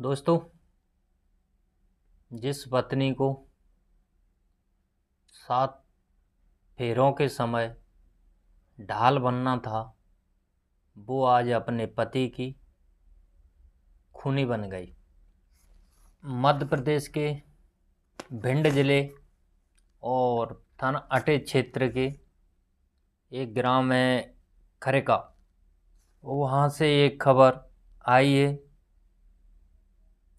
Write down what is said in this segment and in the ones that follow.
दोस्तों, जिस पत्नी को 7 फेरों के समय ढाल बनना था, वो आज अपने पति की खूनी बन गई। मध्य प्रदेश के भिंड जिले और थाना अटे क्षेत्र के एक ग्राम है खरेका, वहाँ से एक खबर आई है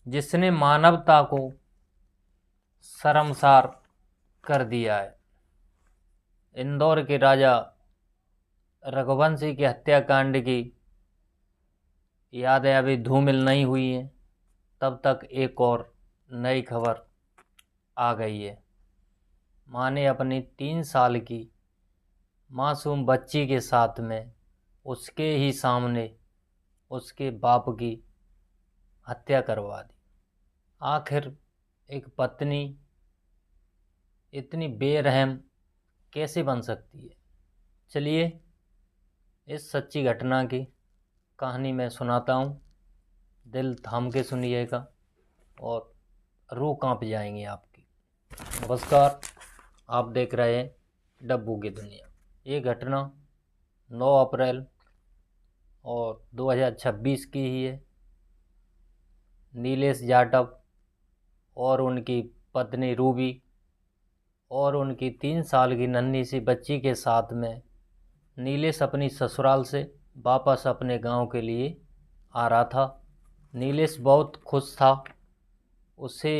जिसने मानवता को शर्मसार कर दिया है। इंदौर के राजा रघुवंशी के हत्याकांड की यादें अभी धूमिल नहीं हुई हैं, तब तक एक और नई खबर आ गई है। माँ ने अपनी 3 साल की मासूम बच्ची के साथ में उसके ही सामने उसके बाप की हत्या करवा दी। आखिर एक पत्नी इतनी बेरहम कैसे बन सकती है? चलिए इस सच्ची घटना की कहानी मैं सुनाता हूँ। दिल थाम के सुनिएगा और रूह कांप जाएंगी आपकी। नमस्कार, आप देख रहे हैं डब्बू की दुनिया। ये घटना 9 अप्रैल और 2026 की ही है। नीलेश जाटव और उनकी पत्नी रूबी और उनकी 3 साल की नन्ही सी बच्ची के साथ में नीलेश अपनी ससुराल से वापस अपने गांव के लिए आ रहा था। नीलेश बहुत खुश था। उसे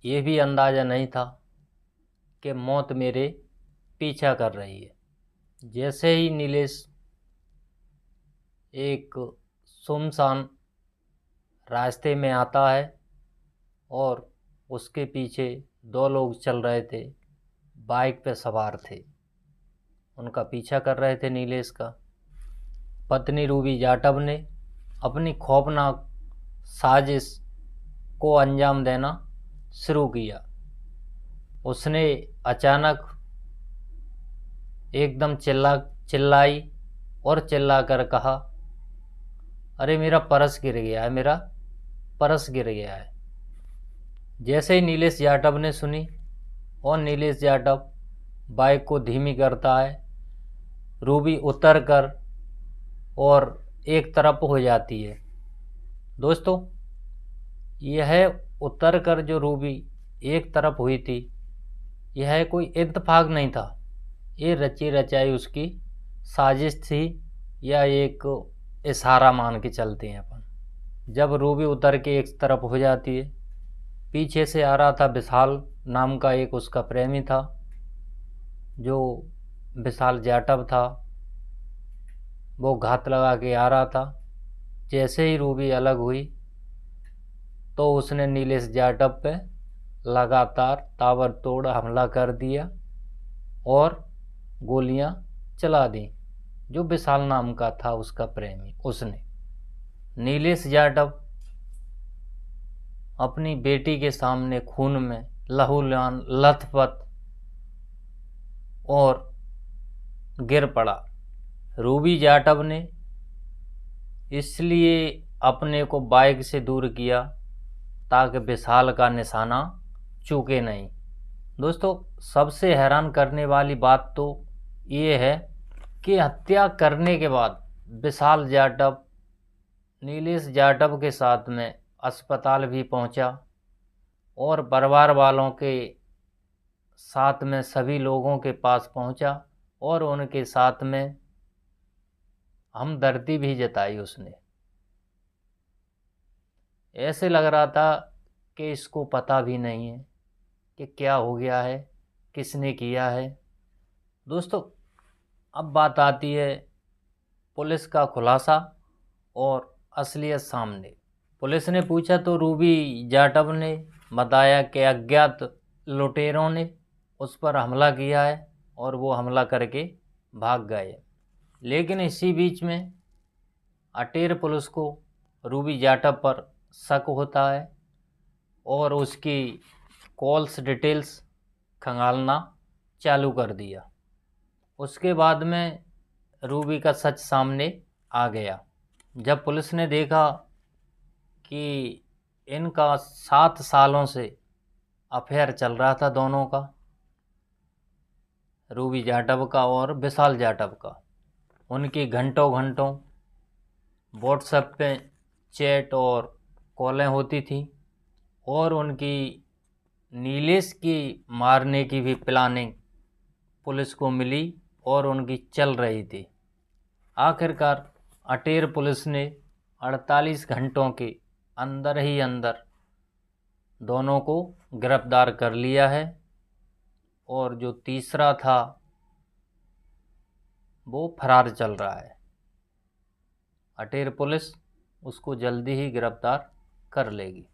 ये भी अंदाज़ा नहीं था कि मौत मेरे पीछा कर रही है। जैसे ही नीलेश एक सुनसान रास्ते में आता है और उसके पीछे 2 लोग चल रहे थे, बाइक पे सवार थे, उनका पीछा कर रहे थे नीलेश का। पत्नी रूबी जाटव ने अपनी खौफनाक साजिश को अंजाम देना शुरू किया। उसने अचानक एकदम चिल्लाई और चिल्लाकर कहा, अरे मेरा पर्स गिर गया है, मेरा पर्स गिर गया है। जैसे ही नीलेश जाटव ने सुनी और नीलेश जाटव बाइक को धीमी करता है, रूबी उतर कर और एक तरफ हो जाती है। दोस्तों, यह उतर कर जो रूबी एक तरफ हुई थी, यह कोई इत्तेफाक नहीं था। ये रची रचाई उसकी साजिश थी, या एक इशारा मान के चलते हैं अपन। जब रूबी उतर के एक तरफ हो जाती है, पीछे से आ रहा था विशाल नाम का एक उसका प्रेमी था, जो विशाल जाटव था। वो घात लगा के आ रहा था। जैसे ही रूबी अलग हुई तो उसने नीलेश जाटव पे लगातार ताबड़तोड़ हमला कर दिया और गोलियां चला दी। जो विशाल नाम का था उसका प्रेमी, उसने नीलेश जाटव अपनी बेटी के सामने खून में लहूलुहान लथपथ और गिर पड़ा। रूबी जाटव ने इसलिए अपने को बाइक से दूर किया ताकि विशाल का निशाना चूके नहीं। दोस्तों, सबसे हैरान करने वाली बात तो ये है कि हत्या करने के बाद विशाल जाटव नीलेश जाटव के साथ में अस्पताल भी पहुंचा और परिवार वालों के साथ में सभी लोगों के पास पहुंचा और उनके साथ में हमदर्दी भी जताई उसने। ऐसे लग रहा था कि इसको पता भी नहीं है कि क्या हो गया है, किसने किया है। दोस्तों, अब बात आती है पुलिस का खुलासा और असलियत सामने। पुलिस ने पूछा तो रूबी जाटव ने बताया कि अज्ञात लुटेरों ने उस पर हमला किया है और वो हमला करके भाग गए। लेकिन इसी बीच में अटेर पुलिस को रूबी जाटव पर शक होता है और उसकी कॉल्स डिटेल्स खंगालना चालू कर दिया। उसके बाद में रूबी का सच सामने आ गया। जब पुलिस ने देखा कि इनका 7 सालों से अफेयर चल रहा था दोनों का, रूबी जाटव का और विशाल जाटव का। उनकी घंटों घंटों व्हाट्सएप पे चैट और कॉलें होती थी, और उनकी नीलेश की मारने की भी प्लानिंग पुलिस को मिली और उनकी चल रही थी। आखिरकार अटेर पुलिस ने 48 घंटों के अंदर ही अंदर दोनों को गिरफ्तार कर लिया है, और जो तीसरा था वो फरार चल रहा है। अटेर पुलिस उसको जल्दी ही गिरफ्तार कर लेगी।